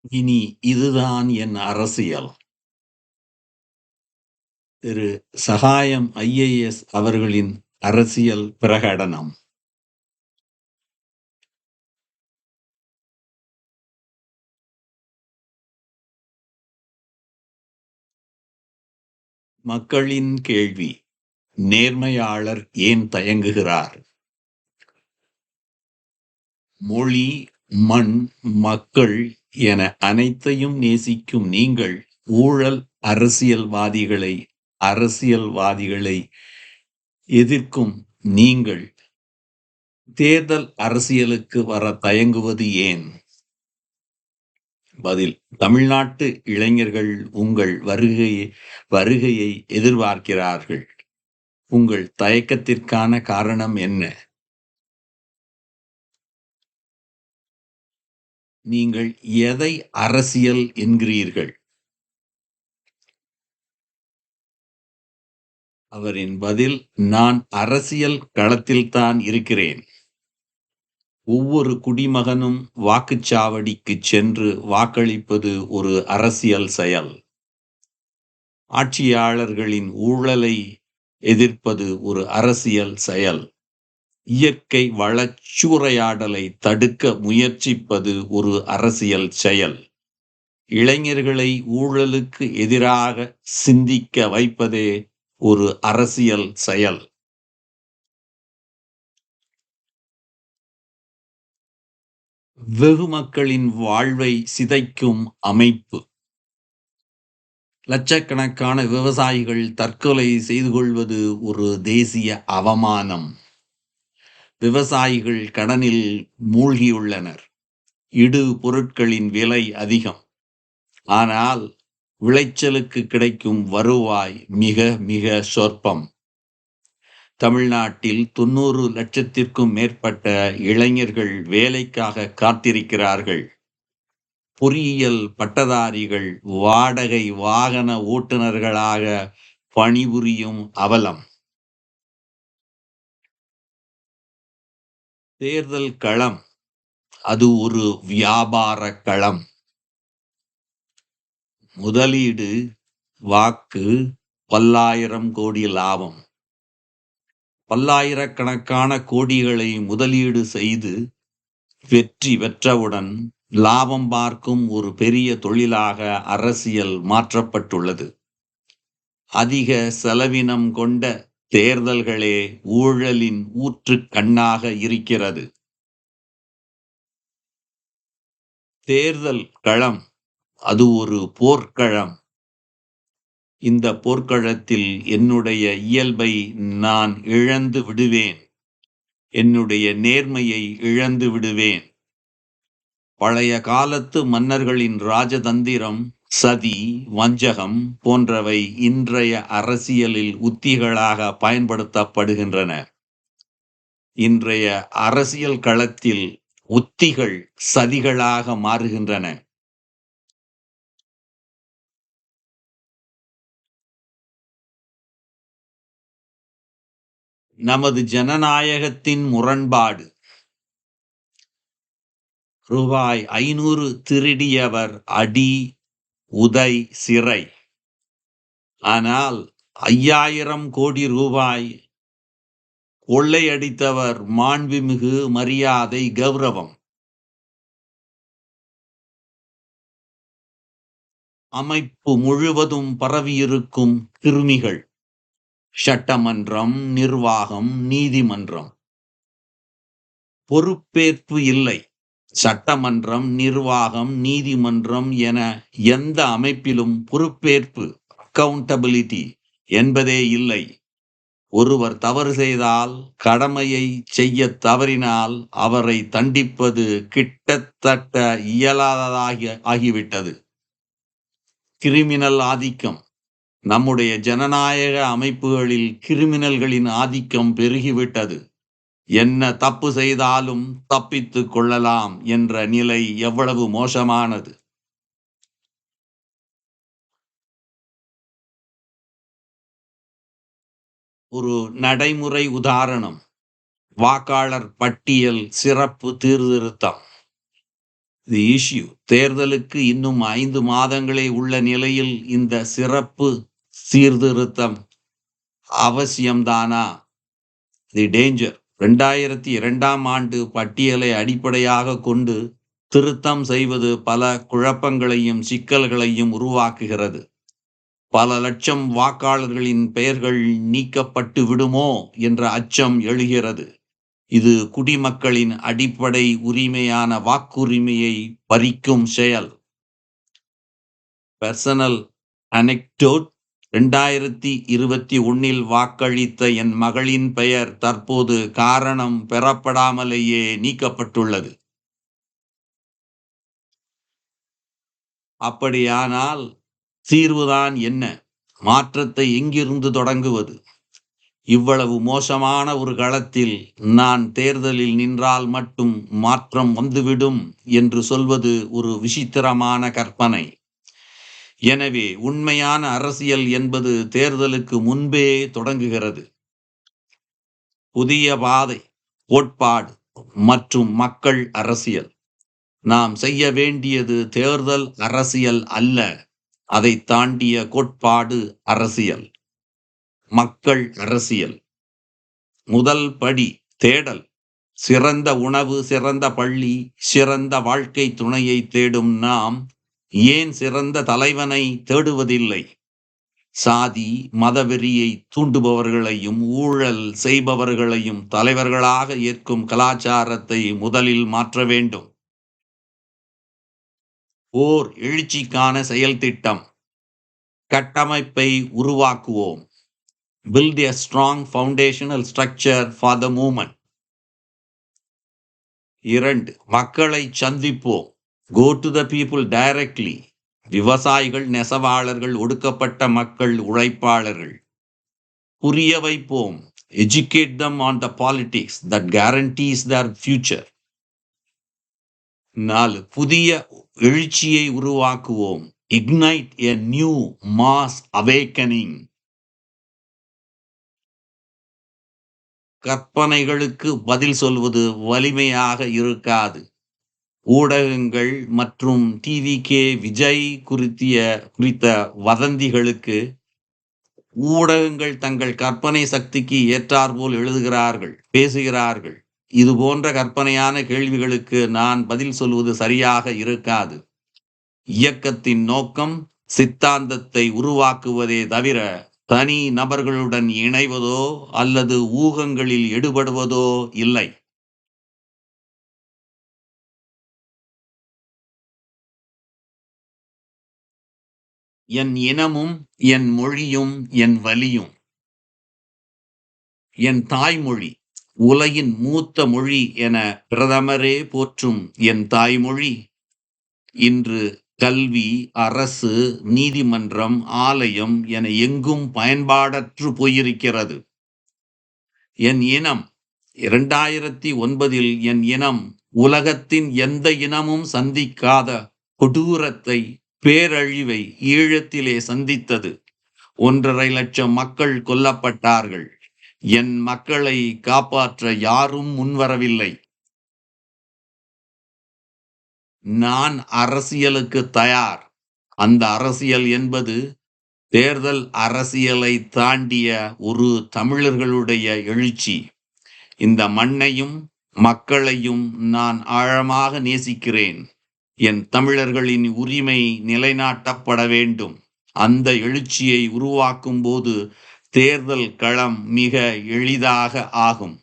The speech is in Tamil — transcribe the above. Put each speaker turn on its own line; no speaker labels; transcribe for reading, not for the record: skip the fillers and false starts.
இனி இதுதான் என் அரசியல். திரு சகாயம் ஐஏஎஸ் அவர்களின் அரசியல் பிரகடனம். மக்களின் கேள்வி: நேர்மையாளர் ஏன் தயங்குகிறார்? மொழி, மண், மக்கள் என அனைத்தையும் நேசிக்கும் நீங்கள் ஊழல் அரசியல்வாதிகளை எதிர்க்கும் நீங்கள் தேர்தல் அரசியலுக்கு வர தயங்குவது ஏன்? பதில்: தமிழ்நாட்டு இளைஞர்கள் உங்கள் வருகையை எதிர்பார்க்கிறார்கள். உங்கள் தயக்கத்திற்கான காரணம் என்ன? நீங்கள் எதை அரசியல் என்கிறீர்கள்? அவரின் பதில்: நான் அரசியல் களத்தில்தான் இருக்கிறேன். ஒவ்வொரு குடிமகனும் வாக்குச்சாவடிக்குச் சென்று வாக்களிப்பது ஒரு அரசியல் செயல். ஆட்சியாளர்களின் ஊழலை எதிர்ப்பது ஒரு அரசியல் செயல். இயற்கை வளச் சூறையாடலை தடுக்க முயற்சிப்பது ஒரு அரசியல் செயல். இளைஞர்களை ஊழலுக்கு எதிராக சிந்திக்க வைப்பதே ஒரு அரசியல் செயல். வெகு மக்களின் வாழ்வை சிதைக்கும் அமைப்பு. லட்சக்கணக்கான விவசாயிகள் தற்கொலை செய்து கொள்வது ஒரு தேசிய அவமானம். விவசாயிகள் கடனில் மூழ்கியுள்ளனர். இடு பொருட்களின் விலை அதிகம். ஆனால் விளைச்சலுக்கு கிடைக்கும் வருவாய் மிக மிக சொற்பம். தமிழ்நாட்டில் 90 லட்சத்திற்கும் மேற்பட்ட இளைஞர்கள் வேலைக்காக காத்திருக்கிறார்கள். பொறியியல் பட்டதாரிகள் வாடகை வாகன ஓட்டுநர்களாக பணிபுரியும் அவலம். தேர்தல் களம் அது ஒரு வியாபார களம். முதலீடு, வாக்கு, பல்லாயிரம் கோடி லாபம். பல்லாயிரக்கணக்கான கோடிகளை முதலீடு செய்து வெற்றி பெற்றவுடன் லாபம் பார்க்கும் ஒரு பெரிய தொழிலாக அரசியல் மாற்றப்பட்டுள்ளது. அதிக செலவினம் கொண்ட தேர்தல்களே ஊழலின் ஊற்றுக் கண்ணாக இருக்கிறது. தேர்தல் களம் அது ஒரு போர்க்களம். இந்த போர்க்களத்தில் என்னுடைய இயல்பை நான் இழந்து விடுவேன். என்னுடைய நேர்மையை இழந்து விடுவேன். பழைய காலத்து மன்னர்களின் ராஜதந்திரம், சதி, வஞ்சகம் போன்றவை இன்றைய அரசியலில் உத்திகளாக பயன்படுத்தப்படுகின்றன. இன்றைய அரசியல் களத்தில் உத்திகள் சதிகளாக மாறுகின்றன. நமது ஜனநாயகத்தின் முரண்பாடு. ரூபாய் 500 திருடியவர் அடி, உதை, சிறை. ஆனால் 5000 கோடி ரூபாய் கொள்ளையடித்தவர் மாண்புமிகு மரியாதை, கௌரவம். அமைப்பு முழுவதும் பரவியிருக்கும் கிருமிகள். சட்டமன்றம், நிர்வாகம், நீதிமன்றம். பொறுப்பேற்பு இல்லை. சட்டமன்றம், நிர்வாகம், நீதிமன்றம் என எந்த அமைப்பிலும் பொறுப்பேற்பு, அக்கவுண்டபிலிட்டி என்பதே இல்லை. ஒருவர் தவறு செய்தால், கடமையை செய்ய தவறினால் அவரை தண்டிப்பது கிட்டத்தட்ட ஆகிவிட்டது. கிரிமினல் ஆதிக்கம். நம்முடைய ஜனநாயக அமைப்புகளில் கிரிமினல்களின் ஆதிக்கம் பெருகிவிட்டது. என்ன தப்பு செய்தாலும் தப்பித்துக் கொள்ளலாம் என்ற நிலை எவ்வளவு மோசமானது! ஒரு நடைமுறை உதாரணம்: வாக்காளர் பட்டியல் சிறப்பு சீர்திருத்தம். தி இஷ்யூ தேர்தலுக்கு இன்னும் 5 மாதங்களே உள்ள நிலையில் இந்த சிறப்பு சீர்திருத்தம் அவசியம்தானா? தி டேஞ்சர் 2002ஆம் ஆண்டு பட்டியலை அடிப்படையாக கொண்டு திருத்தம் செய்வது பல குழப்பங்களையும் சிக்கல்களையும் உருவாக்குகிறது. பல லட்சம் வாக்காளர்களின் பெயர்கள் நீக்கப்பட்டு விடுமோ என்ற அச்சம் எழுகிறது. இது குடிமக்களின் அடிப்படை உரிமையான வாக்குரிமையை பறிக்கும் செயல். பெர்சனல் அனெக்டோட் 2021இல் வாக்களித்த என் மகளின் பெயர் தற்போது காரணம் பெறப்படாமலேயே நீக்கப்பட்டுள்ளது. அப்படியானால் தீர்வுதான் என்ன? மாற்றத்தை எங்கிருந்து தொடங்குவது? இவ்வளவு மோசமான ஒரு களத்தில் நான் தேர்தலில் நின்றால் மட்டும் மாற்றம் வந்துவிடும் என்று சொல்வது ஒரு விசித்திரமான கற்பனை. எனவே உண்மையான அரசியல் என்பது தேர்தலுக்கு முன்பே தொடங்குகிறது. புதிய பாதை, கோட்பாடு மற்றும் மக்கள் அரசியல். நாம் செய்ய வேண்டியது தேர்தல் அரசியல் அல்ல, அதை தாண்டிய கோட்பாடு அரசியல், மக்கள் அரசியல். முதல் படி தேடல். சிறந்த உணவு, சிறந்த பள்ளி, சிறந்த வாழ்க்கை துணையை தேடும் நாம் ஏன் சிறந்த தலைவனை தேடுவதில்லை? சாதி மதவெறியை தூண்டுபவர்களையும் ஊழல் செய்பவர்களையும் தலைவர்களாக ஏற்கும் கலாச்சாரத்தை முதலில் மாற்ற வேண்டும். ஓர் எழுச்சிக்கான செயல் திட்டம். கட்டமைப்பை உருவாக்குவோம். Build a strong foundational structure for the movement. 2. மக்களை சந்திப்போம். Go to the people directly. விவசாயிகள், நெசவாளர்கள், ஒடுக்கப்பட்ட மக்கள், உழைப்பாளர்கள். புரிய வைப்போம். Educate them on the politics that guarantees their future. 4. புதிய எழுச்சியை உருவாக்குவோம். Ignite a new mass awakening. கற்பனைகளுக்கு பதில் சொல்வது வலிமையாக இருக்காது. ஊடகங்கள் மற்றும் டிவிகே விஜய் குறித்த வதந்திகளுக்கு ஊடகங்கள் தங்கள் கற்பனை சக்திக்கு ஏற்றாற்போல் எழுதுகிறார்கள், பேசுகிறார்கள். இது போன்ற கற்பனையான கேள்விகளுக்கு நான் பதில் சொல்வது சரியாக இருக்காது. இயக்கத்தின் நோக்கம் சித்தாந்தத்தை உருவாக்குவதே தவிர தனி நபர்களுடன் இணைவதோ அல்லது ஊகங்களில் ஈடுபடுவதோ இல்லை. என் இனமும் என் மொழியும் என் வலியும். என் தாய்மொழி, உலகின் மூத்த மொழி என பிரதமரே போற்றும் என் தாய்மொழி இன்று கல்வி, அரசு, நீதிமன்றம், ஆலயம் என எங்கும் பயன்பாடற்று போயிருக்கிறது. என் இனம் 2009இல் என் இனம் உலகத்தின் எந்த இனமும் சந்திக்காத கொடூரத்தை, பேரழிவை ஈழத்திலே சந்தித்தது. 1.5 லட்சம் மக்கள் கொல்லப்பட்டார்கள். என் மக்களை காப்பாற்ற யாரும் முன்வரவில்லை. நான் அரசியலுக்கு தயார். அந்த அரசியல் என்பது தேர்தல் அரசியலை தாண்டிய ஒரு தமிழர்களுடைய எழுச்சி. இந்த மண்ணையும் மக்களையும் நான் ஆழமாக நேசிக்கிறேன். என் தமிழர்களின் உரிமை நிலைநாட்டப்பட வேண்டும். அந்த எழுச்சியை உருவாக்கும் போது தேர்தல் களம் மிக எளிதாக ஆகும்.